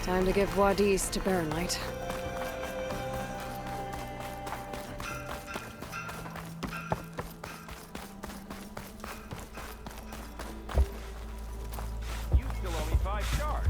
Time to give Wadis to Baron Light. You still owe me 5 shards.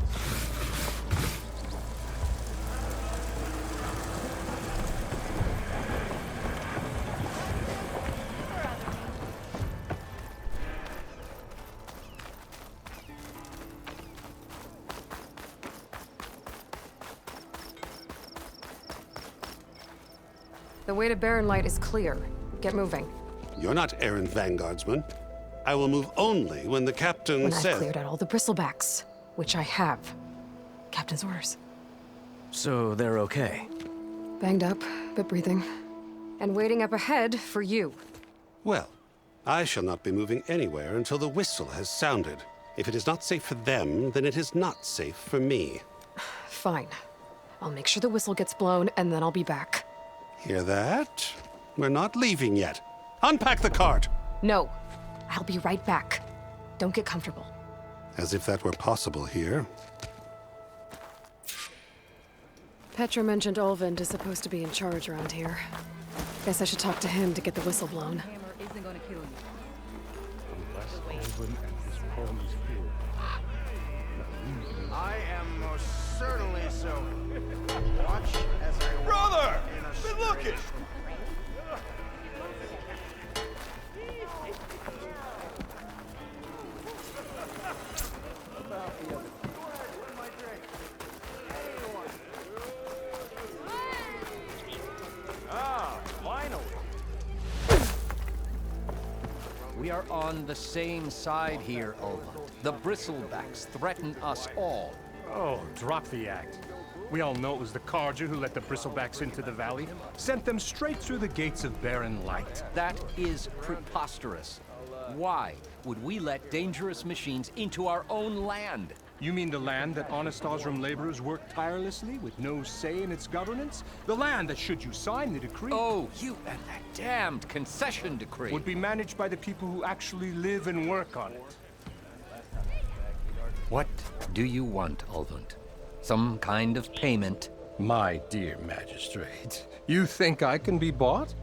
The way to Baron Light is clear. Get moving. You're not errand vanguardsman. I will move only when the captain When says... I've cleared out all the bristlebacks, which I have. Captain's orders. So they're okay? Banged up, but breathing. And waiting up ahead for you. Well, I shall not be moving anywhere until the whistle has sounded. If it is not safe for them, then it is not safe for me. Fine. I'll make sure the whistle gets blown, and then I'll be back. Hear that? We're not leaving yet. Unpack the cart! No. I'll be right back. Don't get comfortable. As if that were possible here. Petra mentioned Olvend is supposed to be in charge around here. Guess I should talk to him to get the whistle blown. Hammer isn't gonna kill you. I am most certainly so. Watch as I walk. Brother! In a Been looking! Ah, finally. We are on the same side here, Olva. The bristlebacks threaten us all. Oh, drop the act. We all know it was the Carja who let the bristlebacks into the valley, sent them straight through the gates of Baron Light. That is preposterous. Why would we let dangerous machines into our own land? You mean the land that honest Osram laborers work tirelessly with no say in its governance? The land that, should you sign the decree, Oh, you and that damned concession decree. would be managed by the people who actually live and work on it. What do you want, Olvund? Some kind of payment? My dear magistrate, you think I can be bought?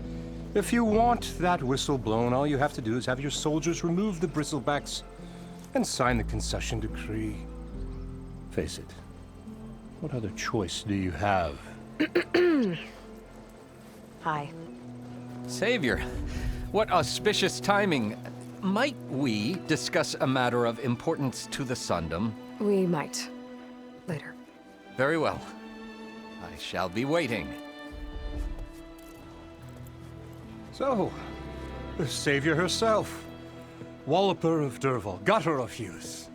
If you want that whistle blown, all you have to do is have your soldiers remove the bristlebacks and sign the concession decree. Face it, what other choice do you have? Hi. Savior, what auspicious timing. Might we discuss a matter of importance to the Sundom? We might. Later. Very well. I shall be waiting. So, the savior herself, Walloper of Derval, gutter of youth.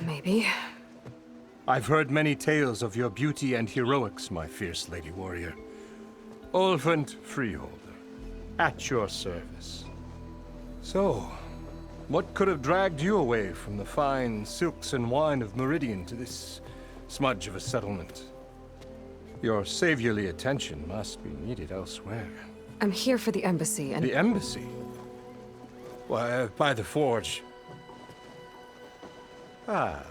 Maybe. I've heard many tales of your beauty and heroics, my fierce lady warrior. Olvent Freeholder, at your service. So, what could have dragged you away from the fine silks and wine of Meridian to this smudge of a settlement? Your saviorly attention must be needed elsewhere. I'm here for the embassy, and... The embassy? Why, by the forge. Ah.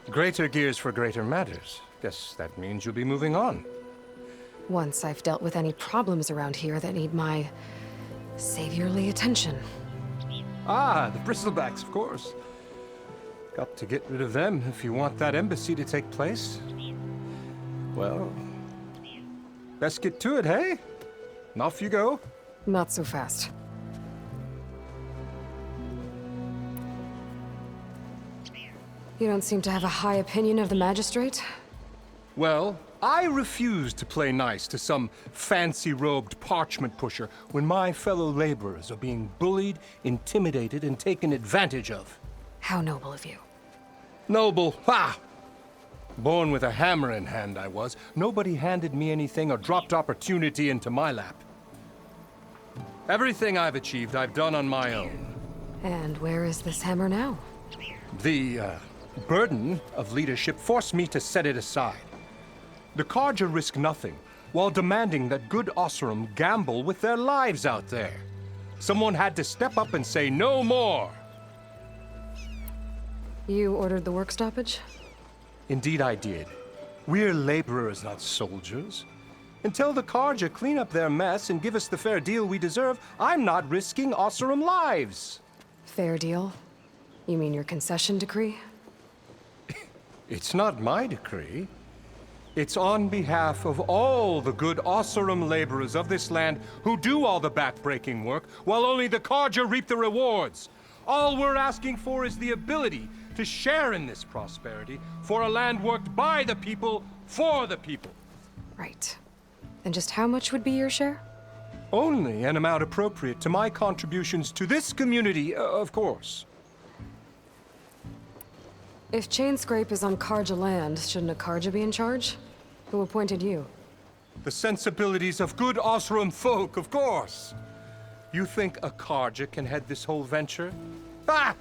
Greater gears for greater matters. Guess that means you'll be moving on. Once I've dealt with any problems around here that need my... saviorly attention. Ah, the bristlebacks, of course. Got to get rid of them if you want that embassy to take place. Well, best get to it, hey? And off you go. Not so fast. You don't seem to have a high opinion of the magistrate? Well, I refuse to play nice to some fancy-robed parchment pusher when my fellow laborers are being bullied, intimidated, and taken advantage of. How noble of you. Noble, ha! Born with a hammer in hand, I was. Nobody handed me anything or dropped opportunity into my lap. Everything I've achieved, I've done on my own. And where is this hammer now? The burden of leadership forced me to set it aside. The Carja risk nothing, while demanding that good Osram gamble with their lives out there. Someone had to step up and say no more. You ordered the work stoppage? Indeed I did. We're laborers, not soldiers. Until the Carja clean up their mess and give us the fair deal we deserve, I'm not risking Osseram lives. Fair deal? You mean your concession decree? It's not my decree. It's on behalf of all the good Osseram laborers of this land who do all the backbreaking work, while only the Carja reap the rewards. All we're asking for is the ability to share in this prosperity for a land worked by the people, for the people. Right. And just how much would be your share? Only an amount appropriate to my contributions to this community, of course. If Chainscrape is on Karja land, shouldn't a Karja be in charge? Who appointed you? The sensibilities of good Osseram folk, of course. You think a Carja can head this whole venture? Ah!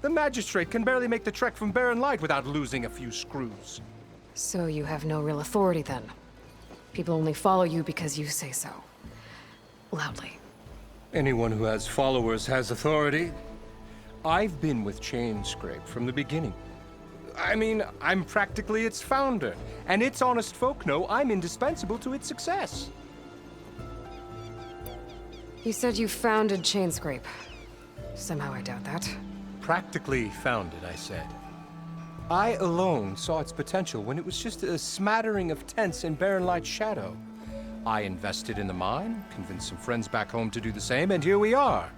The magistrate can barely make the trek from Barren Light without losing a few screws. So you have no real authority then? People only follow you because you say so. Loudly. Anyone who has followers has authority. I've been with Chainscrape from the beginning. I mean, I'm practically its founder, and its honest folk know I'm indispensable to its success. You said you founded Chainscrape. Somehow I doubt that. Practically founded, I said. I alone saw its potential when it was just a smattering of tents in Barren Light's shadow. I invested in the mine, convinced some friends back home to do the same, and here we are.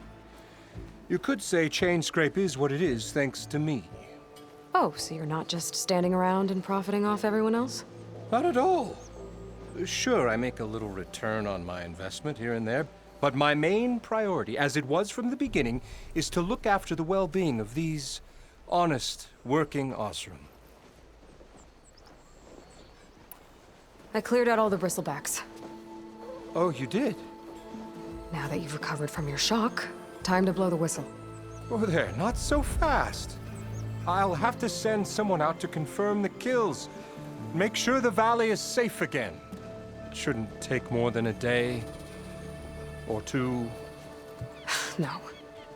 You could say Chainscrape is what it is thanks to me. Oh, so you're not just standing around and profiting off everyone else? Not at all. Sure, I make a little return on my investment here and there, but my main priority, as it was from the beginning, is to look after the well-being of these honest, working Osseram. I cleared out all the bristlebacks. Oh, you did? Now that you've recovered from your shock, time to blow the whistle. Oh there, not so fast. I'll have to send someone out to confirm the kills. Make sure the valley is safe again. It shouldn't take more than a day or two. No.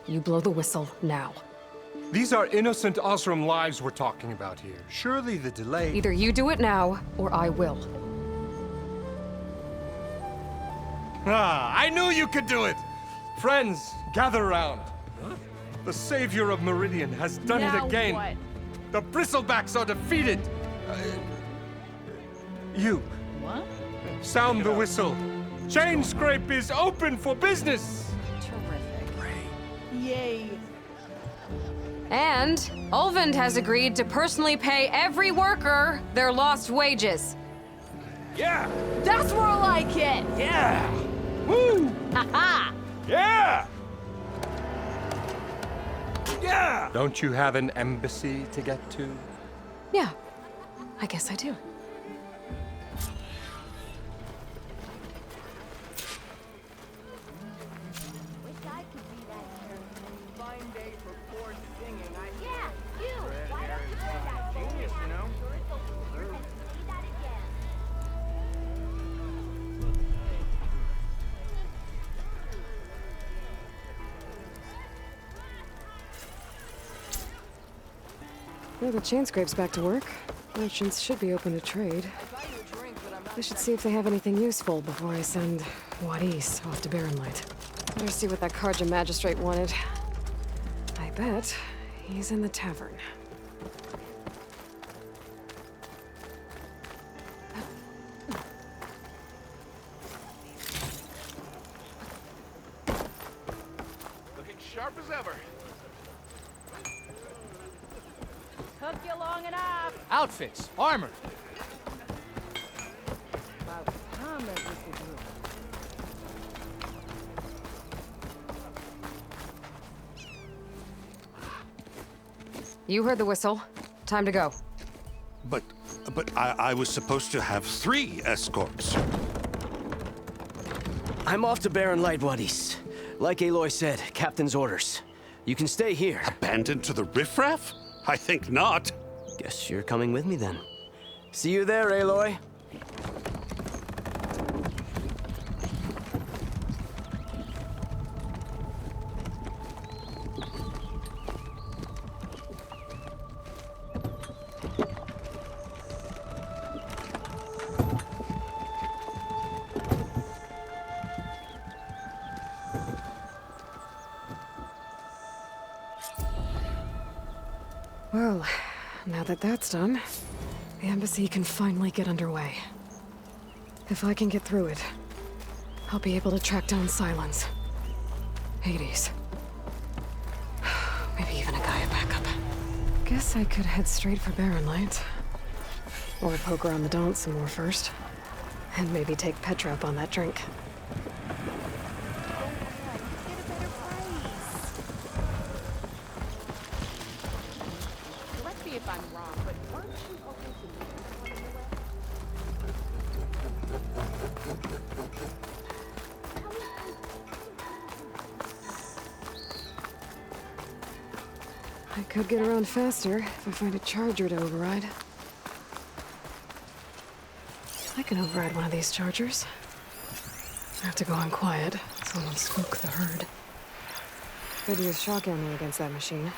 You blow the whistle now. These are innocent Osseram lives we're talking about here. Surely the delay... Either you do it now, or I will. Ah, I knew you could do it! Friends, gather around. The savior of Meridian has done it again. What? The bristlebacks are defeated. You, What? sound the whistle. Chainscrape is open for business. Terrific. Yay. And Ulvund has agreed to personally pay every worker their lost wages. Yeah, That's more like it. yeah. Woo! Ha Yeah! Yeah! Don't you have an embassy to get to? Yeah, I guess I do. Fine day for poor singing. Yeah, you! Why don't you play that game? Genius, you know? Sure, it's over here and see that again. Well, the Chainscrape's back to work. Merchants should be open to trade. I should see if they have anything useful before I send Wadis off to Barren Light. Better see what that Karja magistrate wanted. I bet he's in the tavern. Looking sharp as ever. Took you long enough. Outfits, armor. About time that we could do it. You heard the whistle. Time to go. But I was supposed to have 3 escorts. I'm off to Barren Light, Wadis. Like Aloy said, Captain's orders. You can stay here. Abandoned to the riffraff? I think not. Guess you're coming with me then. See you there, Aloy. Well, now that that's done, the embassy can finally get underway. If I can get through it, I'll be able to track down Silence. Hades. Maybe even a Gaia backup. Guess I could head straight for Barren Light. Or poke around the Daunt some more first. And maybe take Petra up on that drink. Correct me if I'm wrong, but weren't you hoping to meet someone I could get around faster if I find a charger to override. I can override one of these chargers. I have to go on quiet, so I won't spook the herd. Could use shock ammo against that machine.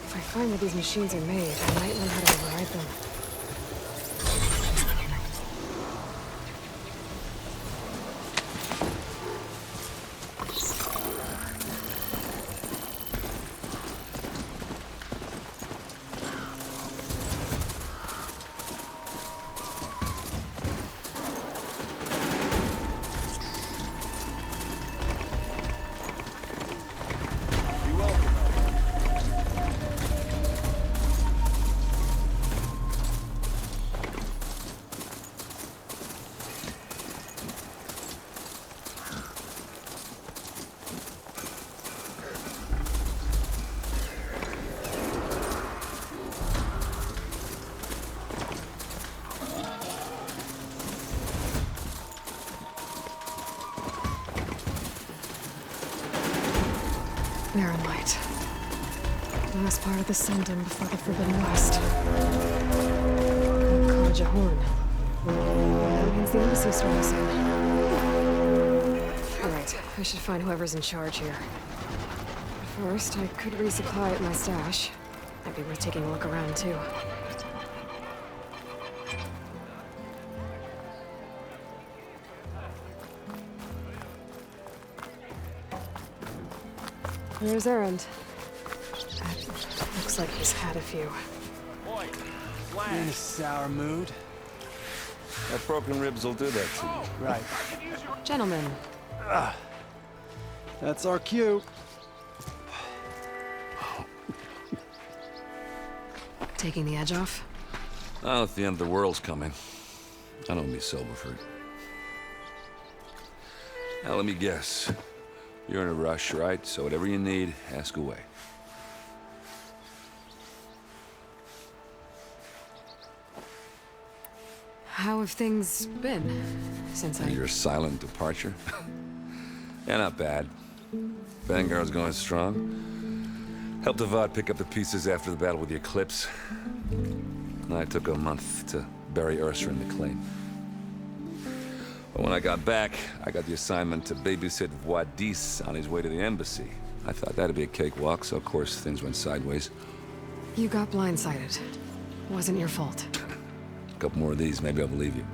If I find where these machines are made, I might learn how to override them. Barren Light. Last part of the Sundom before the Forbidden West. Karja Horn. That means the embassy storm soon. Alright, I should find whoever's in charge here. First, I could resupply at my stash. Might be worth taking a look around, too. There's Erend. Looks like he's had a few. In a sour mood. That broken ribs will do that to you. Right. Gentlemen, That's our cue. taking the edge off? Oh, if the end of the world's coming, I don't be sober for it. Now, let me guess. You're in a rush, right? So whatever you need, ask away. How have things been since Your silent departure? Yeah, not bad. Vanguard's going strong. Helped Avad pick up the pieces after the battle with the Eclipse. And I took a month to bury Ursa in the claim. But when I got back, I got the assignment to babysit Wadis on his way to the embassy. I thought that'd be a cakewalk, so of course things went sideways. You got blindsided. Wasn't your fault. A couple more of these, maybe I'll believe you.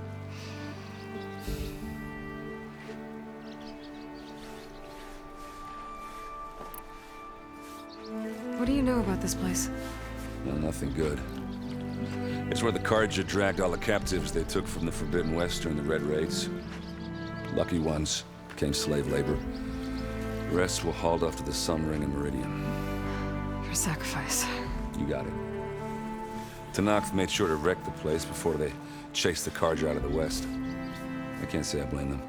What do you know about this place? No, nothing good. It's where the Carja dragged all the captives they took from the Forbidden West during the Red Raids. Lucky ones became slave labor. The rest were hauled off to the Sun Ring and Meridian. For sacrifice. You got it. Tanakh made sure to wreck the place before they chased the Carja out of the west. I can't say I blame them.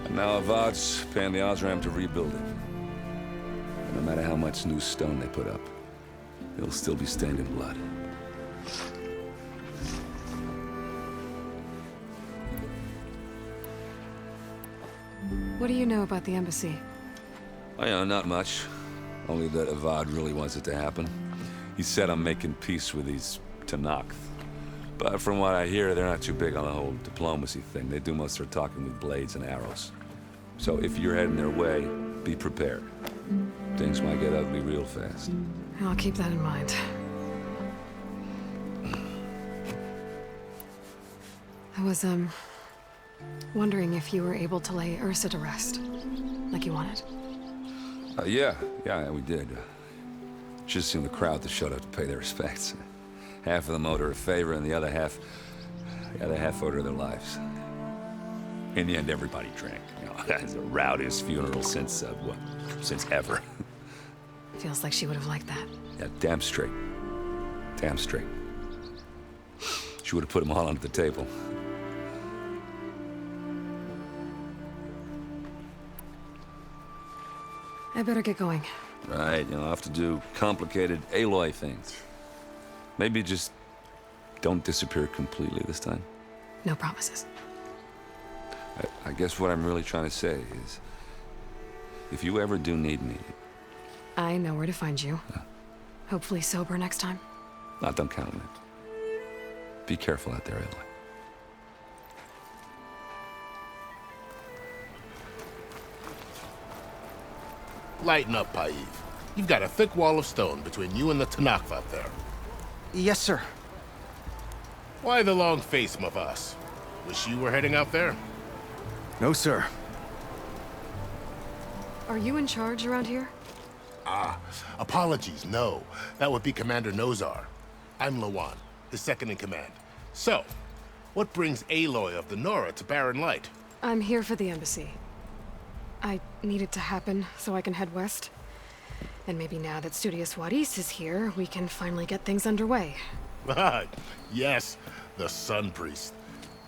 And now Avad's paying the Osram to rebuild it. And no matter how much new stone they put up, it'll still be stained in blood. What do you know about the embassy? Oh, not much. Only that Avad really wants it to happen. He said I'm making peace with these Tanakh. But from what I hear, they're not too big on the whole diplomacy thing. They do most of their talking with blades and arrows. So if you're heading their way, be prepared. Things might get ugly real fast. I'll keep that in mind. I was, wondering if you were able to lay Ursa to rest, like you wanted. Yeah, we did. Just seen the crowd that showed up to pay their respects. Half of them owed her a favor, and the other half owed her their lives. In the end, everybody drank. You know, that's the rowdiest funeral since ever. Feels like she would have liked that. Yeah, damn straight. Damn straight. She would have put them all under the table. I better get going. Right, I'll have to do complicated Aloy things. Maybe just don't disappear completely this time. No promises. I guess what I'm really trying to say is, if you ever do need me... I know where to find you. Hopefully sober next time. Don't count on it. Be careful out there, Aloy. Lighten up, Paiv. You've got a thick wall of stone between you and the Tanakh out there. Yes, sir. Why the long face, Mavas? Wish you were heading out there? No, sir. Are you in charge around here? Apologies, no. That would be Commander Nozar. I'm Lawan, his second in command. So, what brings Aloy of the Nora to Barren Light? I'm here for the embassy. I need it to happen so I can head west. And maybe now that Studious Wadis is here, we can finally get things underway. Yes, the Sun Priest.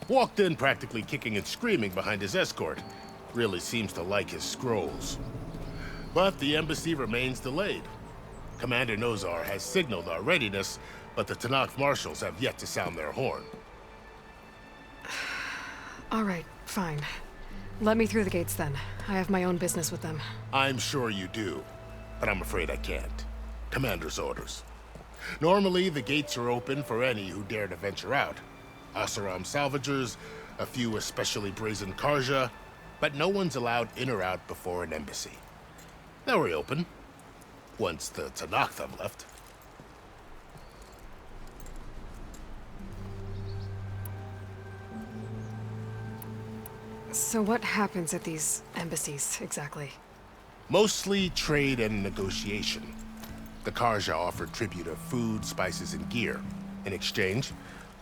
Walked in practically kicking and screaming behind his escort. Really seems to like his scrolls. But the embassy remains delayed. Commander Nozar has signaled our readiness, but the Tanakh marshals have yet to sound their horn. All right, fine. Let me through the gates then. I have my own business with them. I'm sure you do, but I'm afraid I can't. Commander's orders. Normally, the gates are open for any who dare to venture out. Asaram salvagers, a few especially brazen Karja, but no one's allowed in or out before an embassy. They'll reopen, once the Tanakh have left. So what happens at these embassies, exactly? Mostly trade and negotiation. The Karja offered tribute of food, spices, and gear. In exchange,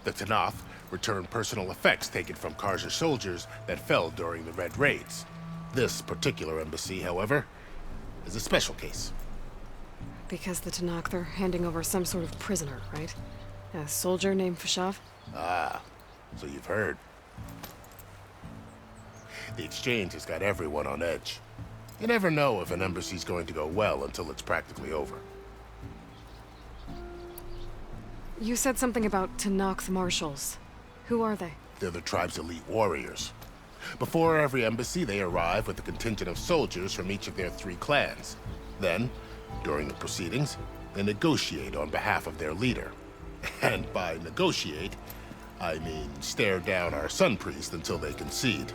the Tanakh returned personal effects taken from Karja soldiers that fell during the Red Raids. This particular embassy, however, is a special case. Because the Tanakh are handing over some sort of prisoner, right? A soldier named Fashav? Ah, so you've heard. The exchange has got everyone on edge. You never know if an embassy's going to go well until it's practically over. You said something about Tanakh marshals. Who are they? They're the tribe's elite warriors. Before every embassy, they arrive with a contingent of soldiers from each of their 3 clans. Then, during the proceedings, they negotiate on behalf of their leader. And by negotiate, I mean stare down our Sun Priest until they concede.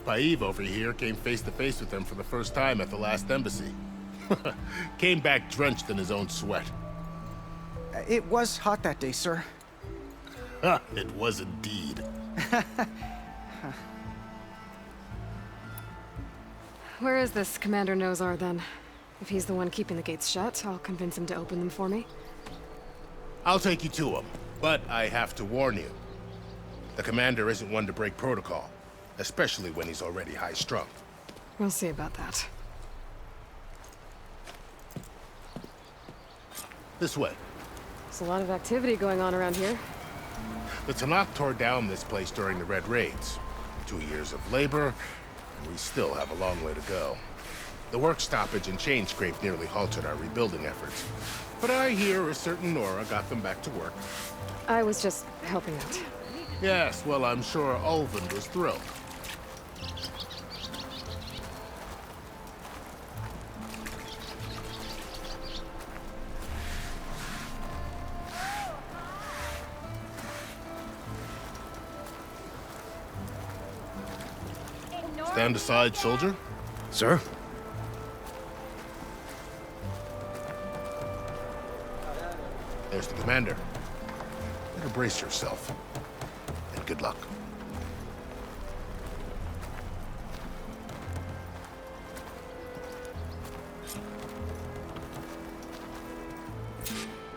Paiv over here came face to face with them for the first time at the last embassy. Came back drenched in his own sweat. It was hot that day, sir. It was indeed. Where is this Commander Nozar, then? If he's the one keeping the gates shut, I'll convince him to open them for me. I'll take you to him, but I have to warn you. The commander isn't one to break protocol, especially when he's already high-strung. We'll see about that. This way. There's a lot of activity going on around here. The Tanakh tore down this place during the Red Raids. 2 years of labor, and we still have a long way to go. The work stoppage and chain scrape nearly halted our rebuilding efforts. But I hear a certain Nora got them back to work. I was just helping out. Yes, well, I'm sure Ulvund was thrilled. Stand aside, soldier. Sir? There's the commander. Better brace yourself. And good luck.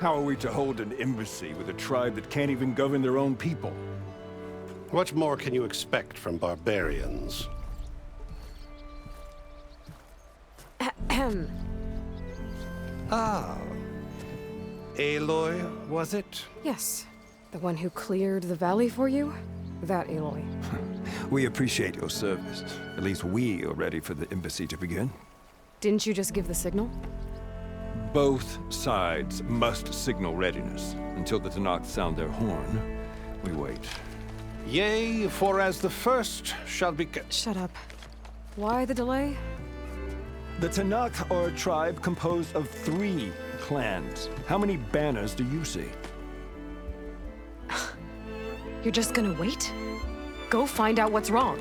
How are we to hold an embassy with a tribe that can't even govern their own people? What more can you expect from barbarians? Ahem. Ah. Aloy, was it? Yes. The one who cleared the valley for you? That Aloy. We appreciate your service. At least we are ready for the embassy to begin. Didn't you just give the signal? Both sides must signal readiness. Until the Tanakh sound their horn, we wait. Yea, for as the first shall be... Shut up. Why the delay? The Tanakh are a tribe composed of 3 clans. How many banners do you see? You're just gonna wait? Go find out what's wrong.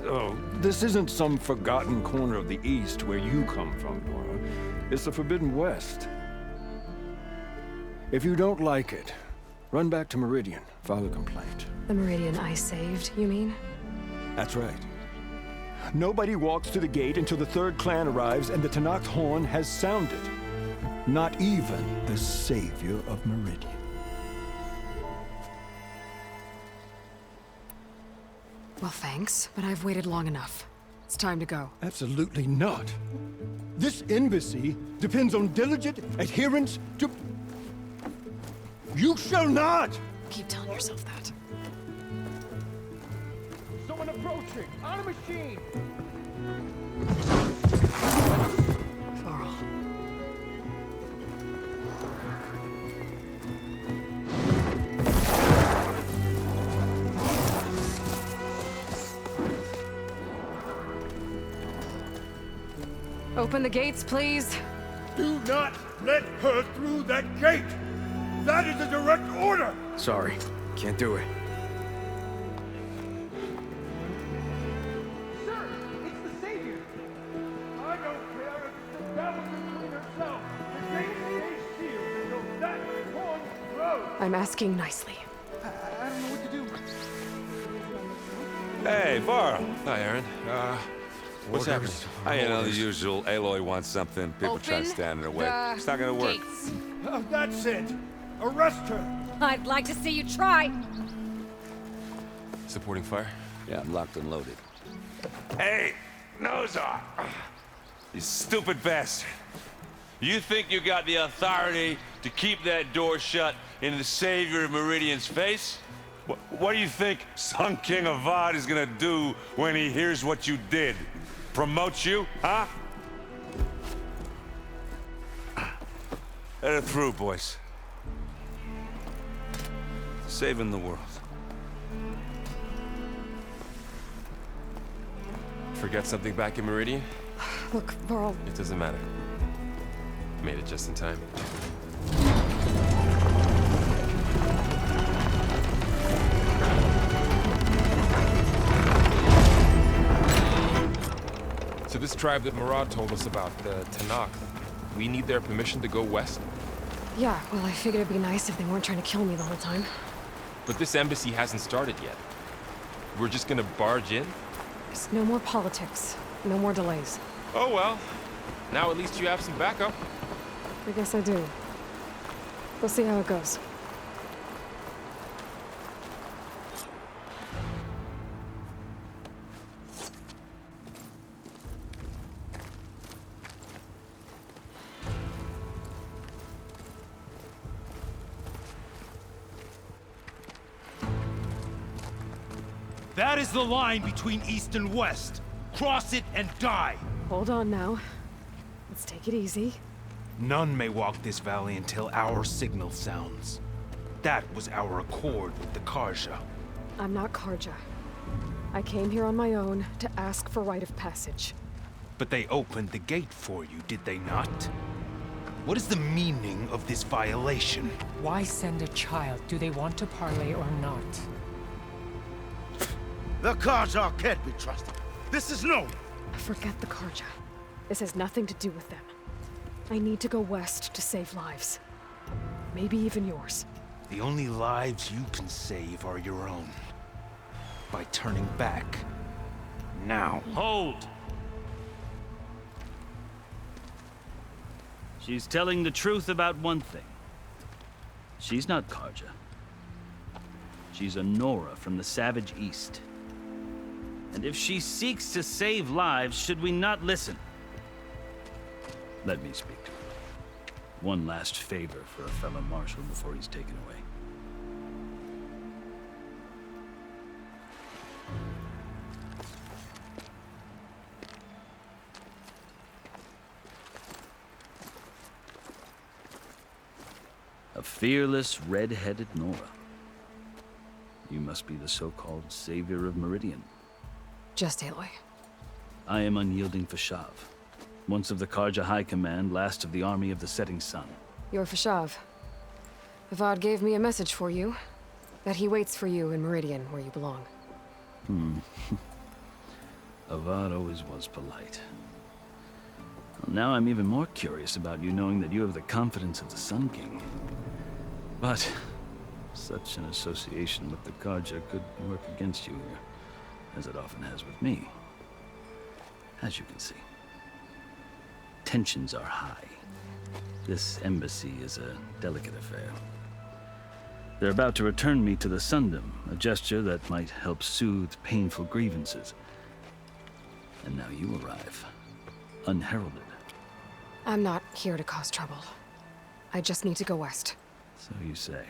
Oh, this isn't some forgotten corner of the East where you come from, Nora. It's the Forbidden West. If you don't like it, run back to Meridian, file a complaint. The Meridian I saved, you mean? That's right. Nobody walks to the gate until the 3rd clan arrives and the Tanakh horn has sounded. Not even the savior of Meridian. Well, thanks, but I've waited long enough. It's time to go. Absolutely not. This embassy depends on diligent adherence to... You shall not! Keep telling yourself that. Someone approaching! On a machine! Varl. Open the gates, please. Do not let her through that gate! That is a direct order! Sorry. Can't do it. Sir, it's the Savior! I don't care if it's the Dallas Queen herself! The gate stays sealed until that horn blows! I'm asking nicely. I don't know what to do. Hey, Varl. Hi, Aaron. What's happening? I know the usual. Aloy wants something. People try to Open stand in her way. the It's not gonna work. gates. That's it! Arrest her! I'd like to see you try. Supporting fire? Yeah, I'm locked and loaded. Hey, Nozar! You stupid bastard. You think you got the authority to keep that door shut in the savior of Meridian's face? What do you think Sun King Avad is gonna do when he hears what you did? Promote you, huh? Let her through, boys. Saving the world. Forget something back in Meridian? Look, Varl. It doesn't matter. Made it just in time. So this tribe that Murad told us about, the Tanakh, we need their permission to go west? Yeah, well, I figured it'd be nice if they weren't trying to kill me the whole time. But this embassy hasn't started yet. We're just gonna barge in? There's no more politics. No more delays. Oh well. Now at least you have some backup. I guess I do. We'll see how it goes. That is the line between East and West. Cross it and die. Hold on now. Let's take it easy. None may walk this valley until our signal sounds. That was our accord with the Karja. I'm not Karja. I came here on my own to ask for rite of passage. But they opened the gate for you, did they not? What is the meaning of this violation? Why send a child? Do they want to parley or not? The Karja can't be trusted. This is known. Forget the Karja. This has nothing to do with them. I need to go west to save lives. Maybe even yours. The only lives you can save are your own. By turning back. Now. Hold! She's telling the truth about one thing. She's not Karja. She's a Nora from the Savage East. And if she seeks to save lives, should we not listen? Let me speak to her. One last favor for a fellow marshal before he's taken away. A fearless, red-headed Nora. You must be the so-called savior of Meridian. Just Aloy. I am unyielding Fashav. Once of the Karja High Command, last of the army of the setting sun. You're Fashav. Avad gave me a message for you. That he waits for you in Meridian, where you belong. Avad always was polite. Well, now I'm even more curious about you knowing that you have the confidence of the Sun King. But such an association with the Karja could work against you here, as it often has with me. As you can see. Tensions are high. This embassy is a delicate affair. They're about to return me to the Sundom, a gesture that might help soothe painful grievances. And now you arrive, unheralded. I'm not here to cause trouble. I just need to go west. So you say.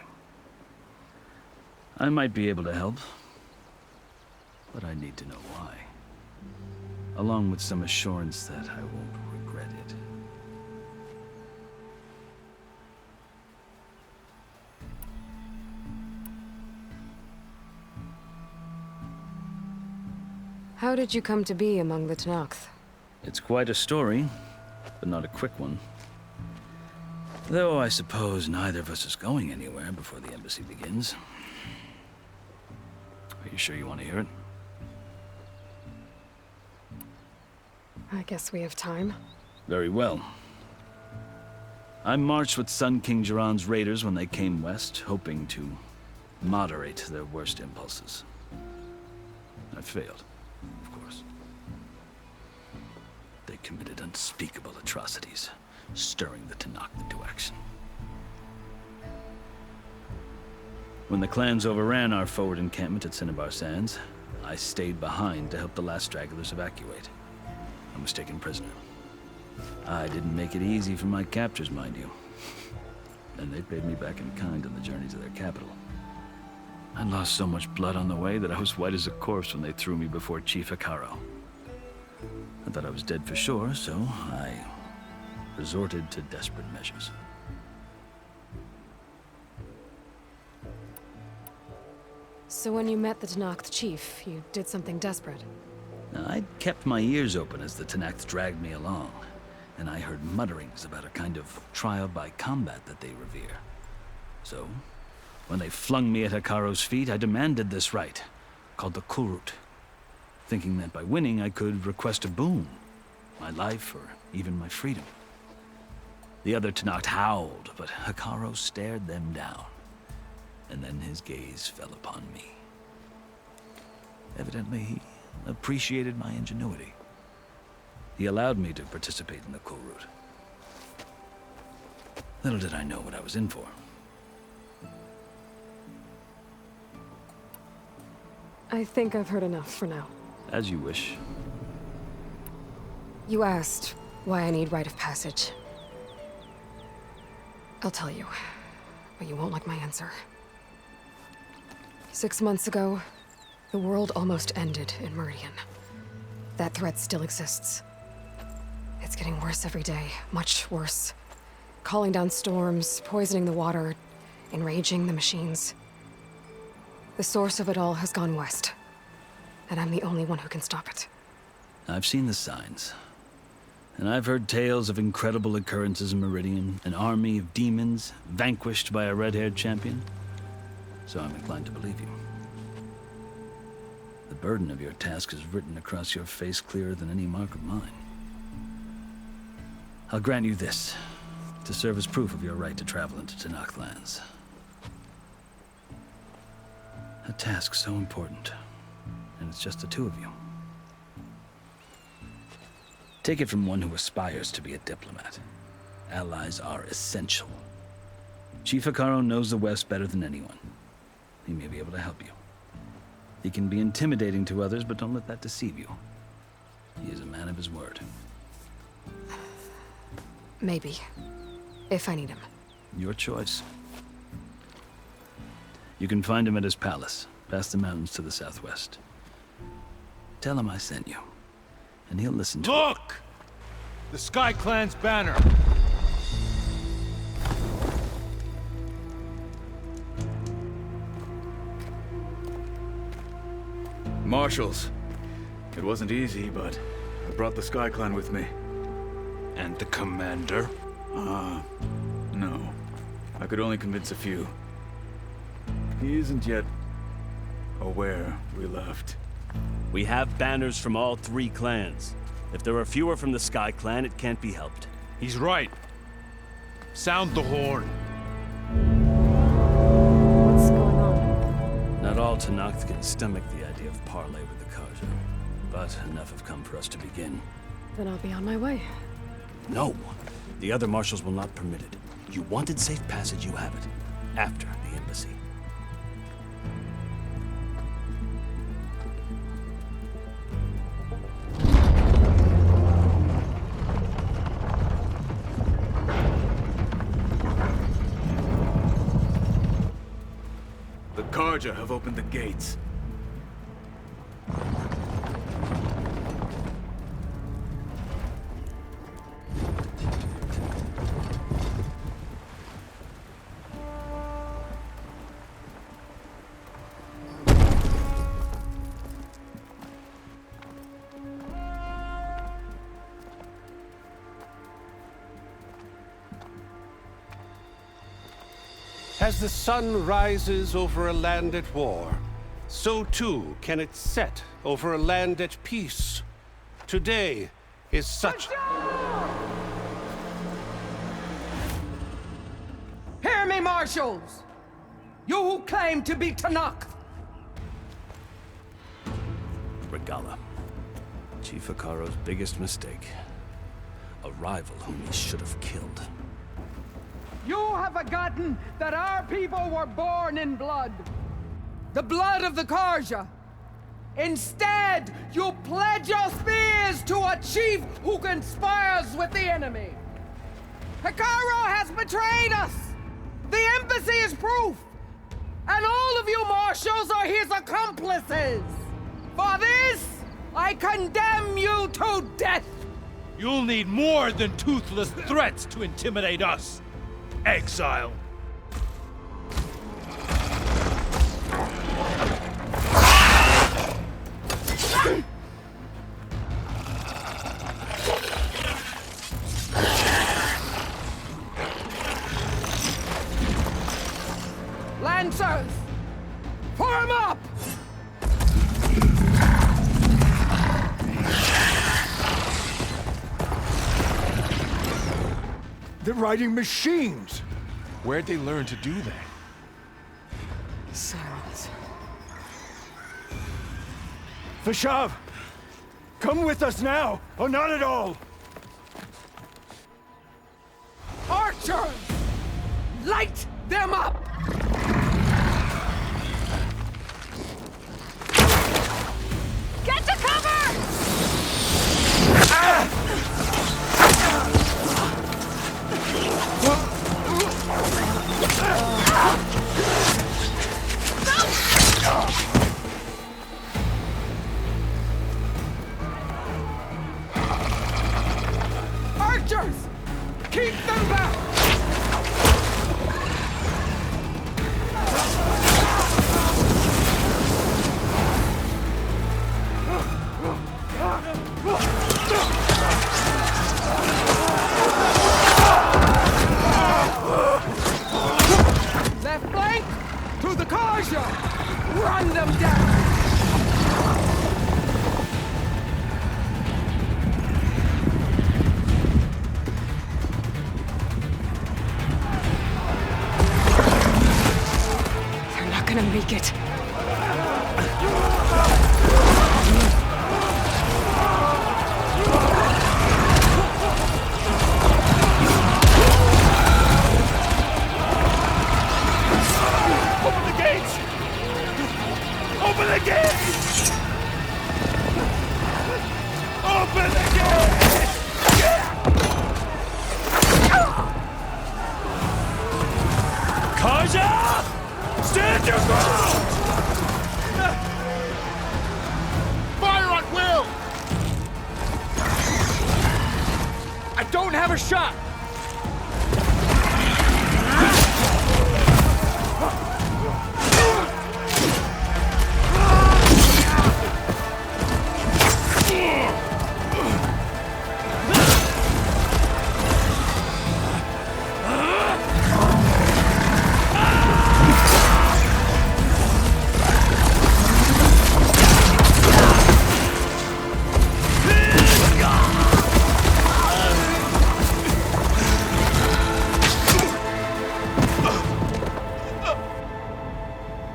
I might be able to help, but I need to know why. Along with some assurance that I won't regret it. How did you come to be among the Tenakth? It's quite a story, but not a quick one. Though I suppose neither of us is going anywhere before the embassy begins. Are you sure you want to hear it? I guess we have time. Very well. I marched with Sun King Jiran's raiders when they came west, hoping to moderate their worst impulses. I failed, of course. They committed unspeakable atrocities, stirring the Tenakth into action. When the clans overran our forward encampment at Cinnabar Sands, I stayed behind to help the last stragglers evacuate. I was taken prisoner. I didn't make it easy for my captors, mind you. And they paid me back in kind on the journey to their capital. I lost so much blood on the way that I was white as a corpse when they threw me before Chief Hekaro. I thought I was dead for sure, so I resorted to desperate measures. So when you met the Tenakth chief, you did something desperate? I'd kept my ears open as the Tenakth dragged me along, and I heard mutterings about a kind of trial by combat that they revere. So, when they flung me at Hekaro's feet, I demanded this rite, called the Kurut, thinking that by winning I could request a boon, my life or even my freedom. The other Tenakth howled, but Hekaro stared them down, and then his gaze fell upon me. Evidently, he appreciated my ingenuity. He allowed me to participate in the Kurut. Little did I know what I was in for. I think I've heard enough for now. As you wish. You asked why I need rite of passage. I'll tell you, but you won't like my answer. 6 months ago, The world almost ended in Meridian. That threat still exists. It's getting worse every day, much worse. Calling down storms, poisoning the water, enraging the machines. The source of it all has gone west, and I'm the only one who can stop it. I've seen the signs. And I've heard tales of incredible occurrences in Meridian, an army of demons vanquished by a red-haired champion. So I'm inclined to believe you. The burden of your task is written across your face clearer than any mark of mine. I'll grant you this, to serve as proof of your right to travel into Tenakth lands. A task so important, and it's just the two of you. Take it from one who aspires to be a diplomat. Allies are essential. Chief Hekarro knows the West better than anyone. He may be able to help you. He can be intimidating to others, but don't let that deceive you. He is a man of his word. Maybe. If I need him. Your choice. You can find him at his palace, past the mountains to the southwest. Tell him I sent you, and he'll listen to Look! The Sky Clan's banner! Marshals. It wasn't easy, but I brought the Sky Clan with me. And the commander? No. I could only convince a few. He isn't yet aware we left. We have banners from all three clans. If there are fewer from the Sky Clan, it can't be helped. He's right. Sound the horn. What's going on? Not all Tenakth can stomach the idea of parley with the Karja, but enough have come for us to begin. Then I'll be on my way. No. The other marshals will not permit it. You wanted safe passage, you have it. After the embassy. The Karja have opened the gates. As the sun rises over a land at war, so too can it set over a land at peace. Today is such... Hear me, marshals! You who claim to be Tenakth! Regala. Chief Hekarro's biggest mistake. A rival whom he should have killed. You have forgotten that our people were born in blood. The blood of the Karja. Instead, you pledge your spears to a chief who conspires with the enemy. Hekarro has betrayed us. The embassy is proof. And all of you marshals are his accomplices. For this, I condemn you to death. You'll need more than toothless threats to intimidate us. Exile. Lancers, form up! They're riding machines! Where'd they learn to do that? Silence. Vashav! Come with us now, or not at all! Archers! Light them up! Get to cover! them down! They're not gonna make it. Open the gates! Open the gates! Open the gates! Kaja! Stand your ground! Fire at will! I don't have a shot!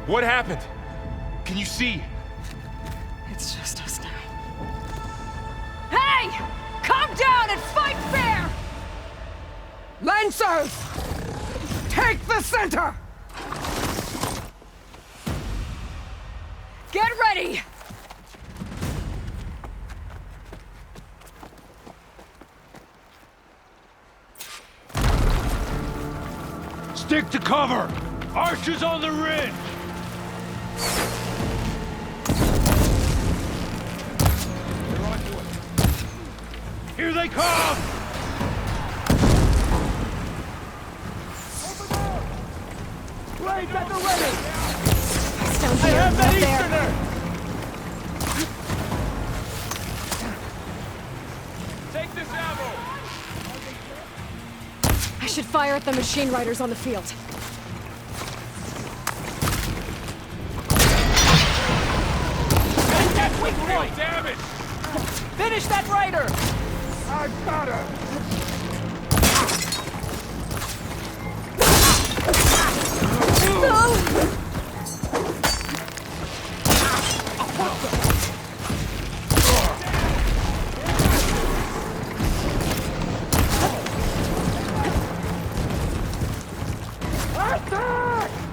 What happened? Can you see? It's just us now. Hey! Calm down and fight fair! Lancers! Take the center! Get ready! Stick to cover! Archers on the ridge! They're onto us. Here they come! Blades at the ready! It's down I here, have not that there. Easterner! Take this ammo! I should fire at the machine riders on the field. Take that weak point! Damn it! Finish that rider! I got her!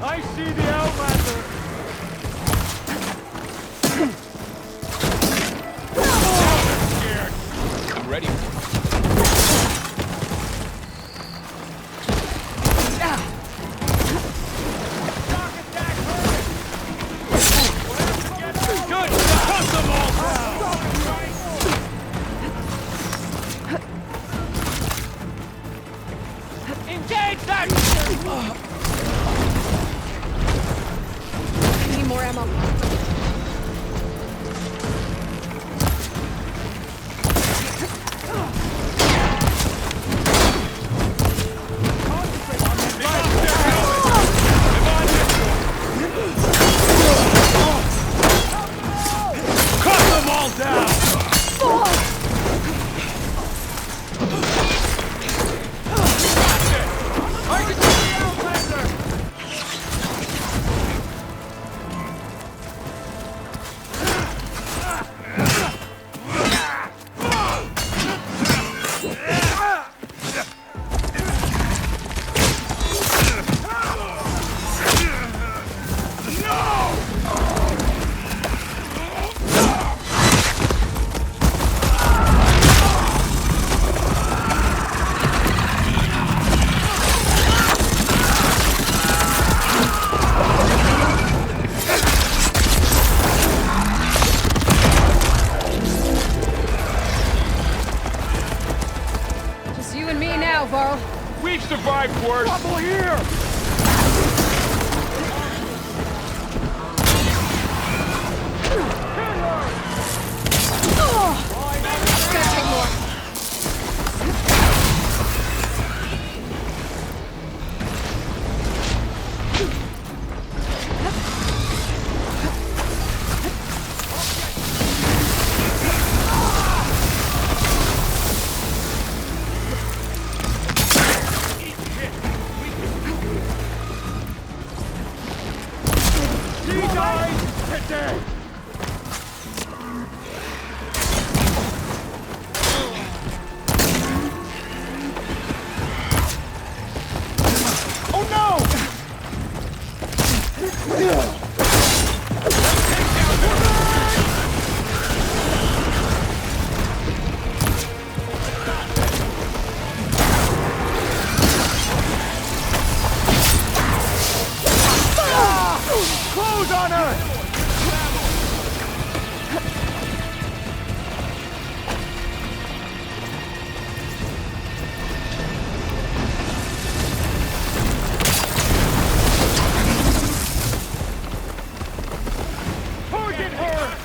I see the Outlander! I'm ready. Good! Cut them all down! Engage that! I need more ammo. Cut them all down! I can see the Outlander! Just you and me now, Varl. We've survived worse. Trouble here! Gotta take more. dead! Oh no! Close on her! Target her!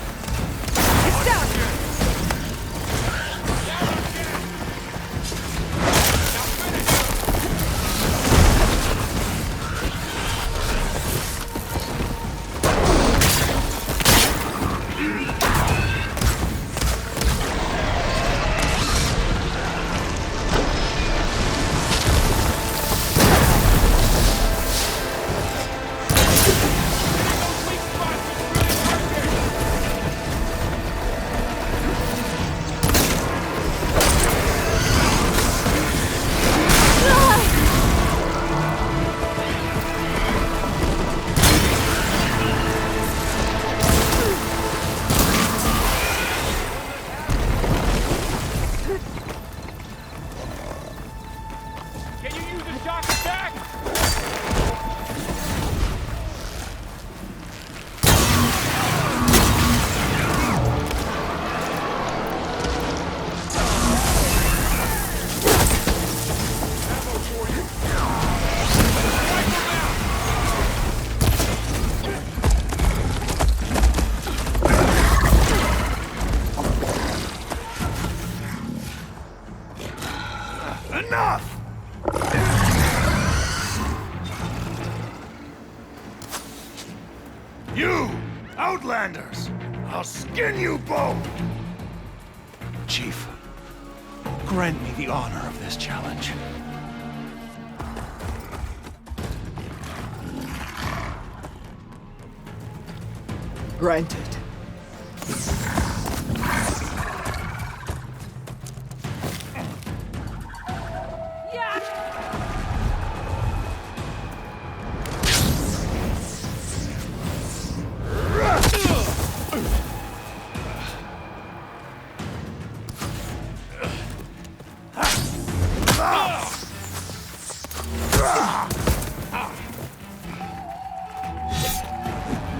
It's down! Can you use a shock attack? Enough! You, Outlanders! I'll skin you both! Chief, grant me the honor of this challenge. Granted.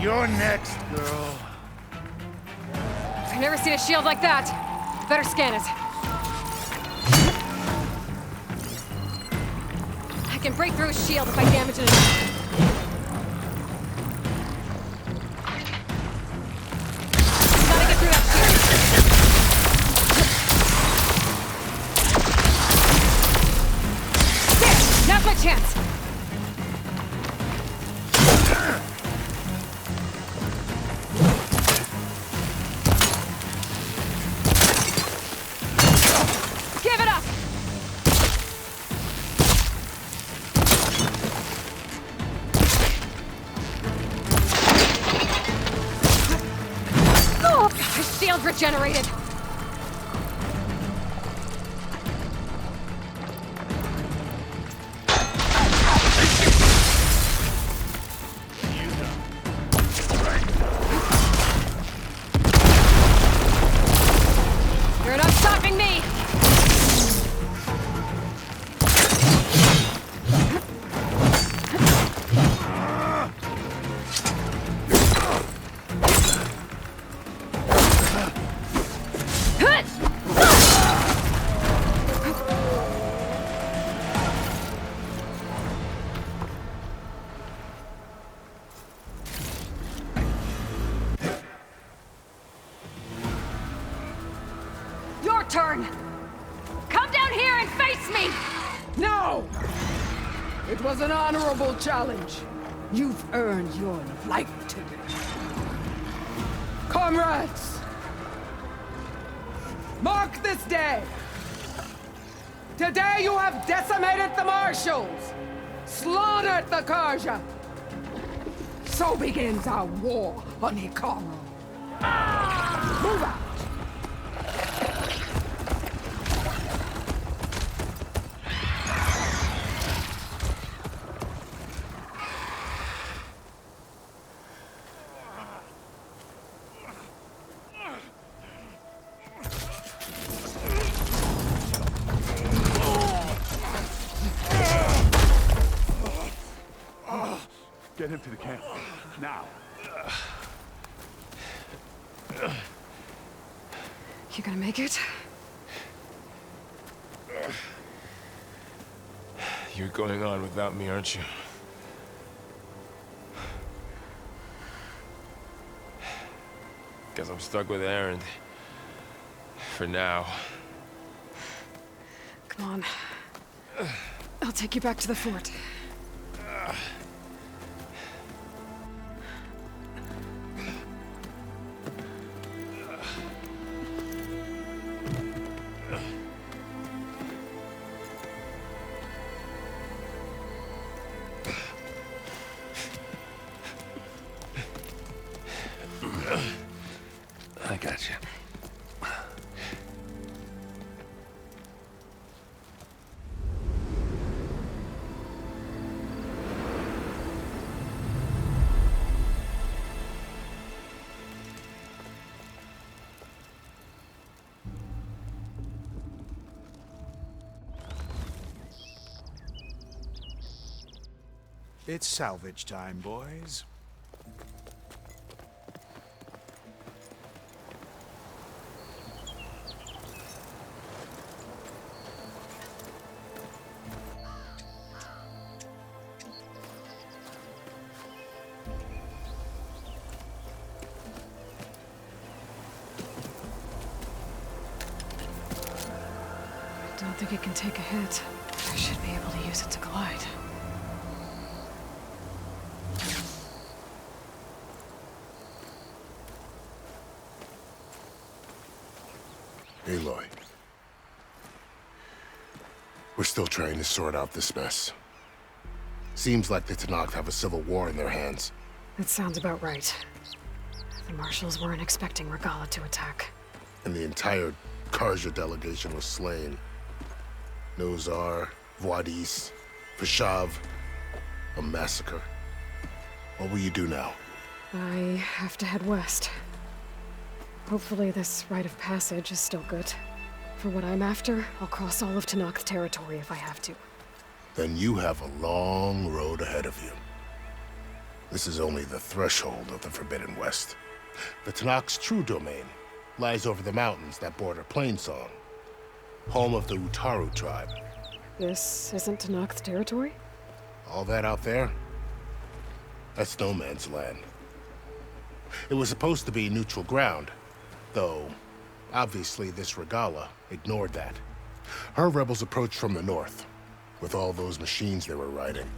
You're next, girl. I've never seen a shield like that. Better scan it. I can break through his shield if I damage it enough. Gotta get through that shield. There! Now's my chance! Give it up! Oh, his shield regenerated! You're not stopping me! Your turn! Come down here and face me! No! It was an honorable challenge. You've earned your life today. Comrades! Mark this day! Today you have decimated the Marshals! Slaughtered the Karja! So begins our war on Hikaru. Move out! Get him to the camp. Now. You gonna make it? You're going on without me, aren't you? Guess I'm stuck with Aaron. For now. Come on. I'll take you back to the fort. I got you. It's salvage time, boys. Don't think it can take a hit. I should be able to use it to glide. Aloy. We're still trying to sort out this mess. Seems like the Tenakth have a civil war in their hands. That sounds about right. The marshals weren't expecting Regala to attack. And the entire Karja delegation was slain. Nozar, Voidis, Vashav, a massacre. What will you do now? I have to head west. Hopefully this rite of passage is still good. For what I'm after, I'll cross all of Tenakth territory if I have to. Then you have a long road ahead of you. This is only the threshold of the Forbidden West. The Tenakth's true domain lies over the mountains that border Plainsong, home of the Utaru tribe. This isn't Tenakth territory? All that out there? That's no man's land. It was supposed to be neutral ground, though obviously this Regala ignored that. Her rebels approached from the north, with all those machines they were riding.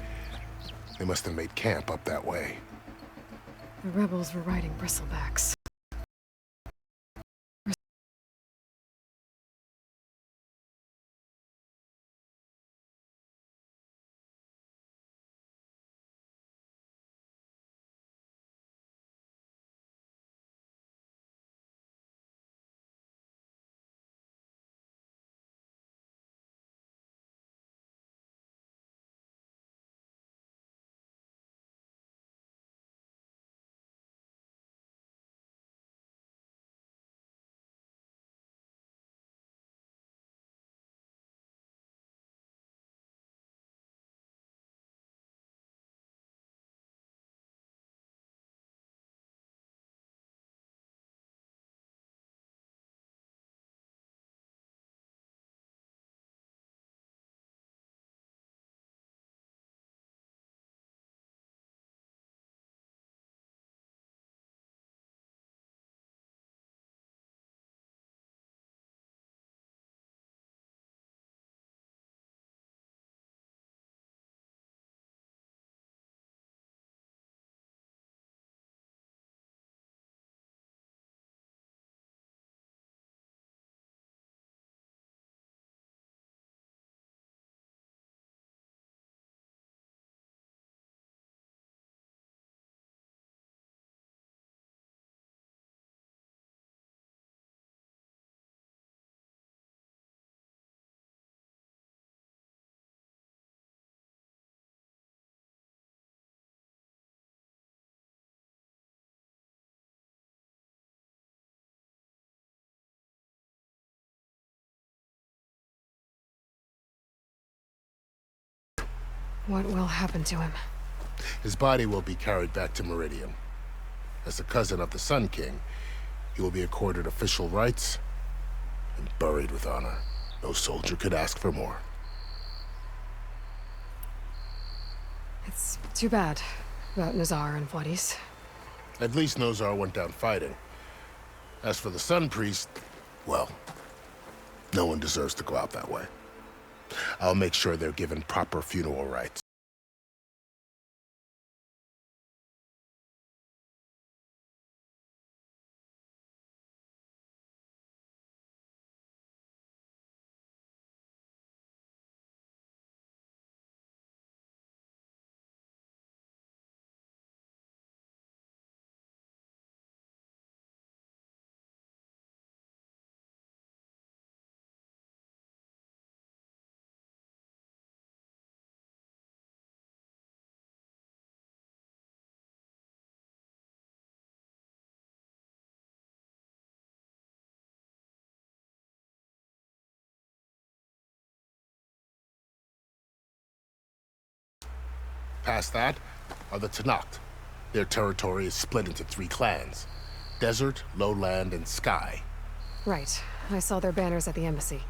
They must have made camp up that way. The rebels were riding bristlebacks. What will happen to him? His body will be carried back to Meridian. As a cousin of the Sun King, he will be accorded official rights and buried with honor. No soldier could ask for more. It's too bad about Nazar and Vladis. At least Nozar went down fighting. As for the Sun Priest, well, no one deserves to go out that way. I'll make sure they're given proper funeral rites. Past that are the Tenakth. Their territory is split into 3 clans: Desert, Lowland, and Sky. Right. I saw their banners at the embassy.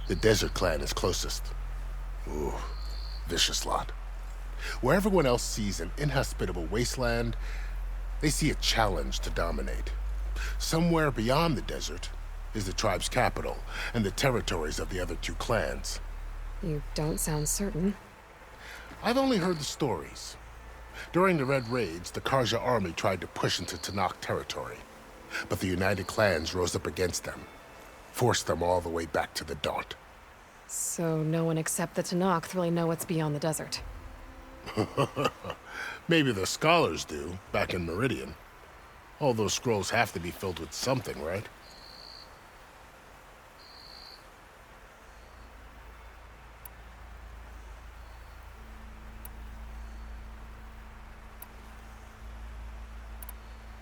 The Desert clan is closest. Ooh, vicious lot. Where everyone else sees an inhospitable wasteland, they see a challenge to dominate. Somewhere beyond the desert is the tribe's capital and the territories of the other 2 clans. You don't sound certain. I've only heard the stories. During the Red Raids, the Karja army tried to push into Tenakth territory, but the United Clans rose up against them, forced them all the way back to the Daunt. So no one except the Tenakth really know what's beyond the desert. Maybe the scholars do, back in Meridian. All those scrolls have to be filled with something, right?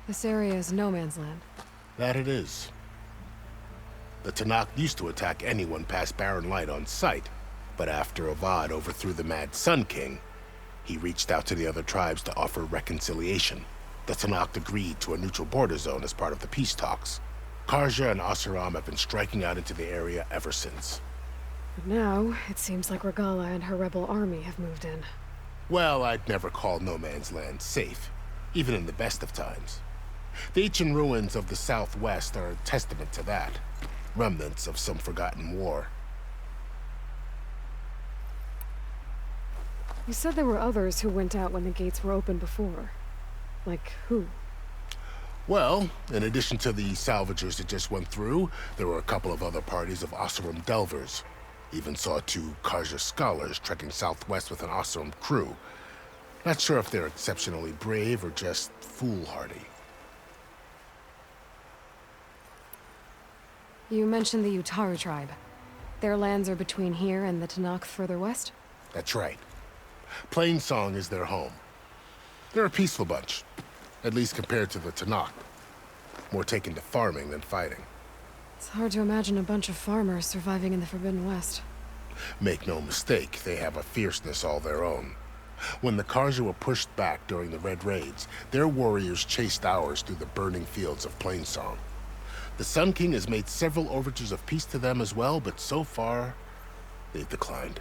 This area is no man's land. That it is. The Tenakth used to attack anyone past Barren Light on sight, but after Avad overthrew the Mad Sun King, he reached out to the other tribes to offer reconciliation. The Tenakth agreed to a neutral border zone as part of the peace talks. Karja and Oseram have been striking out into the area ever since. But now, it seems like Regala and her rebel army have moved in. Well, I'd never call no man's land safe, even in the best of times. The ancient ruins of the Southwest are a testament to that. Remnants of some forgotten war. You said there were others who went out when the gates were open before. Like who? Well, in addition to the salvagers that just went through, there were a couple of other parties of Oseram delvers. Even saw 2 Karja scholars trekking southwest with an Oseram crew. Not sure if they're exceptionally brave or just foolhardy. You mentioned the Utaru tribe. Their lands are between here and the Tenakth further west? That's right. Plainsong is their home. They're a peaceful bunch, at least compared to the Tenakth. More taken to farming than fighting. It's hard to imagine a bunch of farmers surviving in the Forbidden West. Make no mistake, they have a fierceness all their own. When the Karja were pushed back during the Red Raids, their warriors chased ours through the burning fields of Plainsong. The Sun King has made several overtures of peace to them as well, but so far, they've declined.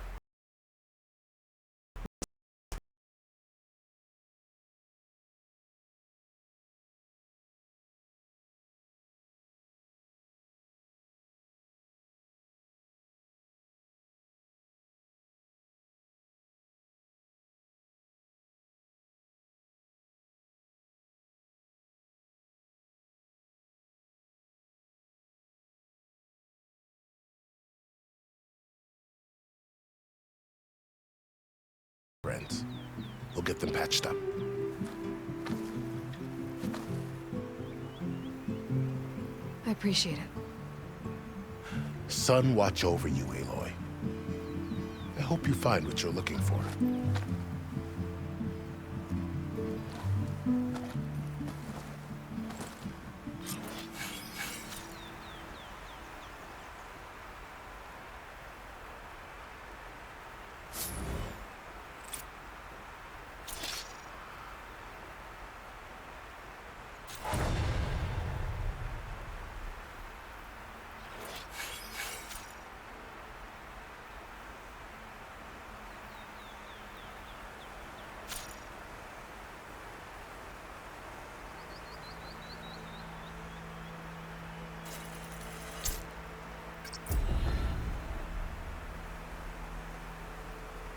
Friends, we'll get them patched up. I appreciate it. Sun watch over you, Aloy. I hope you find what you're looking for.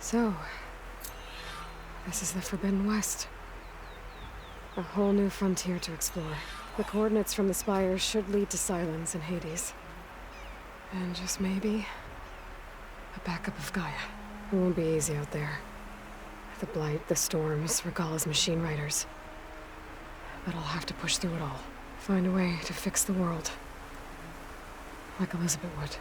So, this is the Forbidden West. A whole new frontier to explore. The coordinates from the spires should lead to Silence and Hades. And just maybe, a backup of Gaia. It won't be easy out there. The Blight, the Storms, Regalla's machine riders. But I'll have to push through it all. Find a way to fix the world. Like Elizabeth would.